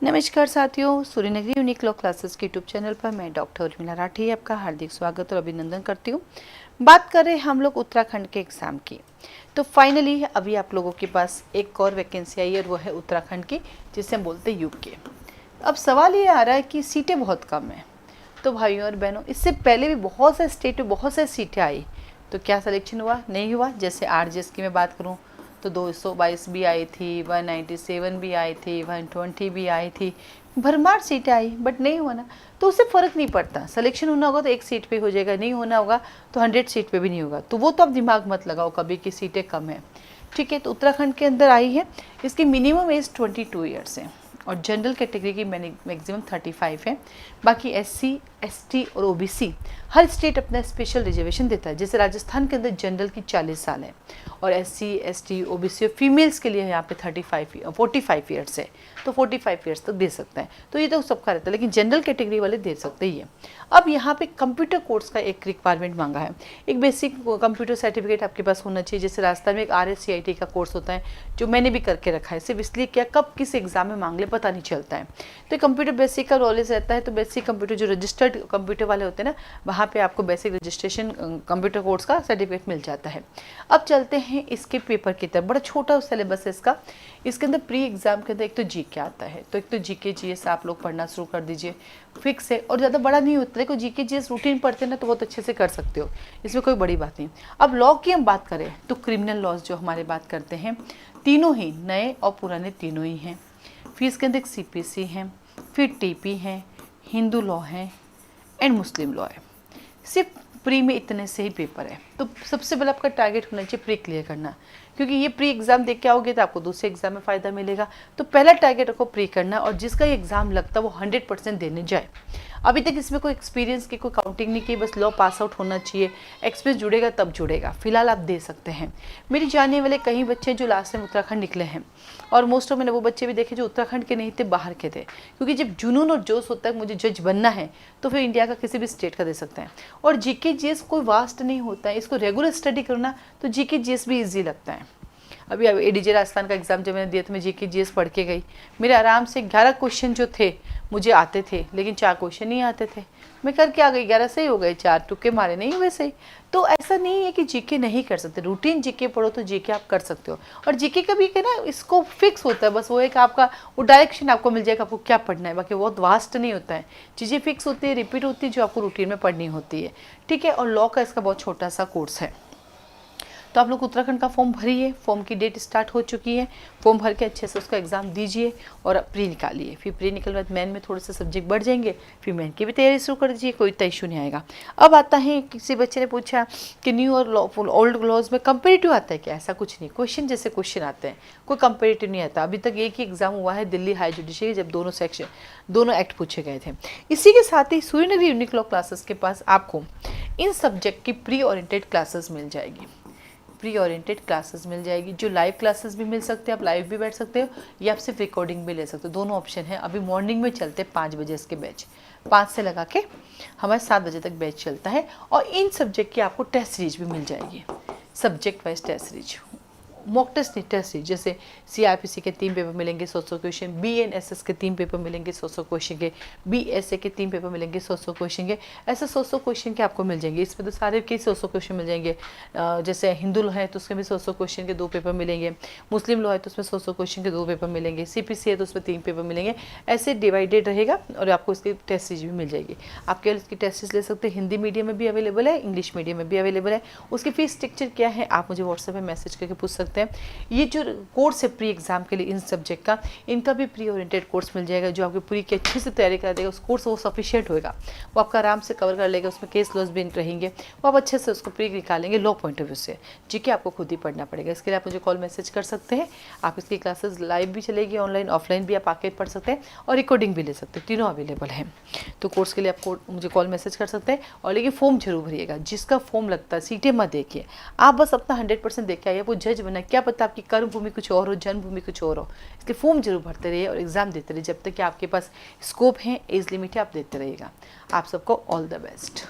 नमस्कार साथियों, Suryanagari unique law classes के यूट्यूब चैनल पर मैं डॉक्टर उर्मिला राठी आपका हार्दिक स्वागत और अभिनंदन करती हूँ। बात कर रहे हैं हम लोग उत्तराखंड के एग्ज़ाम की। तो फाइनली अभी आप लोगों के पास एक और वैकेंसी आई है और वो है उत्तराखंड की, जिसे हम बोलते हैं यूके। अब सवाल ये आ रहा है कि सीटें बहुत कम हैं। तो भाइयों और बहनों, इससे पहले भी बहुत से स्टेट में बहुत सारी सीटें आई, तो क्या सिलेक्शन हुआ? नहीं हुआ। जैसे आरजेएस की मैं बात करूँ तो 222 भी आई थी, 197 भी आई थी, 120 भी आई थी, भरमार सीटें आई, बट नहीं हुआ ना। तो उससे फ़र्क नहीं पड़ता। सिलेक्शन होना होगा तो एक सीट पे हो जाएगा, नहीं होना होगा तो 100 सीट पे भी नहीं होगा। तो वो तो आप दिमाग मत लगाओ कभी कि सीटें कम है। ठीक है, तो उत्तराखंड के अंदर आई है। इसकी मिनिमम एज 22 ईयर्स है और जनरल कैटेगरी की मैक्सिमम 35 है। बाकी एससी, एसटी और ओबीसी हर स्टेट अपना स्पेशल रिजर्वेशन देता है। जैसे राजस्थान के अंदर जनरल की 40 साल है और एससी, एसटी, ओबीसी और फीमेल्स के लिए यहाँ पे 45 ईयर्स है, तो 45 ईयर्स तक दे सकता है। तो ये तो सबका रहता है, लेकिन जनरल कैटेगरी वाले दे सकते ही है। अब यहाँ पे कंप्यूटर कोर्स का एक रिक्वायरमेंट मांगा है। एक बेसिक कंप्यूटर सर्टिफिकेट आपके पास होना चाहिए। जैसे राजस्थान में एक RSCIT का कोर्स होता है जो मैंने भी करके रखा है। सिर्फ इसलिए क्या, कब किस एग्जाम में मांग ले पता नहीं चलता है। तो कंप्यूटर बेसिक का नॉलेज रहता है। तो बेसिक कंप्यूटर जो रजिस्टर्ड कंप्यूटर वाले होते हैं ना, वहाँ पे आपको बेसिक रजिस्ट्रेशन कंप्यूटर कोर्स का सर्टिफिकेट मिल जाता है। अब चलते हैं इसके पेपर की तरफ। बड़ा छोटा सिलेबस है इसका। इसके अंदर प्री एग्जाम के अंदर एक तो जीके आता है, तो एक तो जीके जीएस आप लोग पढ़ना शुरू कर दीजिए। फिक्स है और ज़्यादा बड़ा नहीं होता है। को जीके जीएस रूटीन पढ़ते हैं ना तो बहुत अच्छे से कर सकते हो, इसमें कोई बड़ी बात नहीं। अब लॉ की हम बात करें तो क्रिमिनल लॉज जो हमारे बात करते हैं, तीनों ही नए और पुराने तीनों ही हैं। फिर इसके अंदर एक CPC है, फिर TP है, हिंदू लॉ है एंड मुस्लिम लॉ है। सिर्फ प्री में इतने से ही पेपर है। तो सबसे पहले आपका टारगेट होना चाहिए प्री क्लियर करना, क्योंकि ये प्री एग्जाम देख के आओगे तो आपको दूसरे एग्जाम में फ़ायदा मिलेगा। तो पहला टारगेट रखो प्री करना, और जिसका ये एग्जाम लगता है वो 100% देने जाए। अभी तक इसमें कोई एक्सपीरियंस की कोई काउंटिंग नहीं की, बस लॉ पास आउट होना चाहिए। एक्सपीरियंस जुड़ेगा तब जुड़ेगा। फिलहाल आप दे सकते हैं। मेरी जानने वाले कई बच्चे जो लास्ट टाइम उत्तराखंड निकले हैं, और मोस्ट ऑफ मैंने वो बच्चे भी देखे जो उत्तराखंड के नहीं थे, बाहर के थे। क्योंकि जब जुनून और जोश होता है मुझे जज बनना है, तो फिर इंडिया का किसी भी स्टेट का दे सकते हैं। और जीके जीएस कोई वास्ट नहीं होता है, इसको रेगुलर स्टडी करना तो जीके जीएस भी ईजी लगता है। अभी ADJ राजस्थान का एग्जाम जब मैंने दिया तो मैं जीके जीएस पढ़ के गई। मेरे आराम से 11 क्वेश्चन जो थे मुझे आते थे, लेकिन 4 क्वेश्चन नहीं आते थे। मैं करके आ गई, 11 सही हो गए, 4 तुक्के मारे नहीं हुए सही। तो ऐसा नहीं है कि जीके नहीं कर सकते। रूटीन जीके पढ़ो तो जीके आप कर सकते हो। और जीके का भी ना इसको फिक्स होता है, बस वो एक आपका वो डायरेक्शन आपको मिल जाएगा आपको क्या पढ़ना है। बाकी बहुत वास्ट नहीं होता है, चीज़ें फिक्स होती है, रिपीट होती है, जो आपको रूटीन में पढ़नी होती है। ठीक है, और लॉ का इसका बहुत छोटा सा कोर्स है। तो आप लोग उत्तराखंड का फॉर्म भरिए। फॉर्म की डेट स्टार्ट हो चुकी है। फॉर्म भर के अच्छे से उसका एग्जाम दीजिए और प्री निकालिए। फिर प्री निकलने बाद मेन में थोड़े से सब्जेक्ट बढ़ जाएंगे, फिर मेन की भी तैयारी शुरू कर दीजिए, कोई इतना इशू नहीं आएगा। अब आता है, किसी बच्चे ने पूछा कि न्यू और ओल्ड लॉज में कंपेरेटिव आता है क्या? ऐसा कुछ नहीं, क्वेश्चन जैसे क्वेश्चन आते हैं, कोई कंपेरेटिव नहीं आता। अभी तक एक ही एग्जाम हुआ है दिल्ली हाई जुडिशरी, जब दोनों एक्ट पूछे गए थे। इसी के साथ ही सूर्यनगरी यूनिक लॉ क्लासेस के पास आपको इन सब्जेक्ट की प्री ओरिएंटेड क्लासेस मिल जाएगी। प्री ओरिएंटेड क्लासेस मिल जाएगी, जो लाइव क्लासेस भी मिल सकते हैं, आप लाइव भी बैठ सकते हो या आप सिर्फ रिकॉर्डिंग भी ले सकते हो, दोनों ऑप्शन है। अभी मॉर्निंग में चलते 5 बजे इसके बैच, 5 से लगा के हमारे 7 बजे तक बैच चलता है। और इन सब्जेक्ट की आपको टेस्ट सीरीज भी मिल जाएगी, subject wise test series, mock test नहीं, टेस्ट सीरीज। जैसे CRPC के 3 पेपर मिलेंगे 100 क्वेश्चन, BNSS के 3 पेपर मिलेंगे 100 क्वेश्चन के, BSA के 3 पेपर मिलेंगे 100 क्वेश्चन के। ऐसे 100 क्वेश्चन के आपको मिल जाएंगे। इसमें तो सारे के 100 क्वेश्चन मिल जाएंगे। जैसे हिंदू लॉ है तो उसमें भी 100 क्वेश्चन के 2 पेपर मिलेंगे, मुस्लिम लॉ है तो उसमें 100 क्वेश्चन के 2 पेपर मिलेंगे, CPC है तो उसमें 3 पेपर मिलेंगे। ऐसे डिवाइडेड रहेगा और आपको इसकी टेस्ट सीरीज भी मिल जाएगी। आप केवल इसकी टेस्ट सीरीज ले सकते हैं। हिंदी मीडियम में भी अवेलेबल है, इंग्लिश मीडियम में भी अवेलेबल है। उसकी फीस स्ट्रक्चर क्या है आप मुझे व्हाट्सएप में मैसेज करके पूछ सकते हैं। ये जो कोर्स है प्री एग्जाम के लिए इन सब्जेक्ट का, इनका भी प्री ओरिएंटेड कोर्स मिल जाएगा, जो आपकी पूरी की अच्छे से तैयारी करा देगा। उस कोर्स वो सफिशिएंट होगा, वो आपका आराम से कवर कर लेगा। उसमें केस लॉस भी रहेंगे, वो आप अच्छे से उसको प्री निकालेंगे लॉ पॉइंट ऑफ व्यू से। जीके आपको खुद ही पढ़ना पड़ेगा। इसके लिए आप मुझे कॉल मैसेज कर सकते हैं। आप इसकी क्लासेस लाइव भी चलेगी, ऑनलाइन ऑफलाइन भी आप आके पढ़ सकते हैं और रिकॉर्डिंग भी ले सकते हैं, तीनों अवेलेबल है। तो कोर्स के लिए आपको मुझे कॉल मैसेज कर सकते हैं। और लेकिन फॉर्म जरूर भरिएगा, जिसका फॉर्म लगता है। सीटें मत देखिए, आप बस अपना 100% देख के आइए। वो जज बना, क्या पता आपकी कर्म भूमि कुछ और हो, जन्मभूमि कुछ और हो। इसके फॉर्म जरूर भरते रहिए और एग्जाम देते रहिए जब तक कि आपके पास स्कोप है, एज लिमिट है, आप देते रहिएगा। आप सबको ऑल द बेस्ट।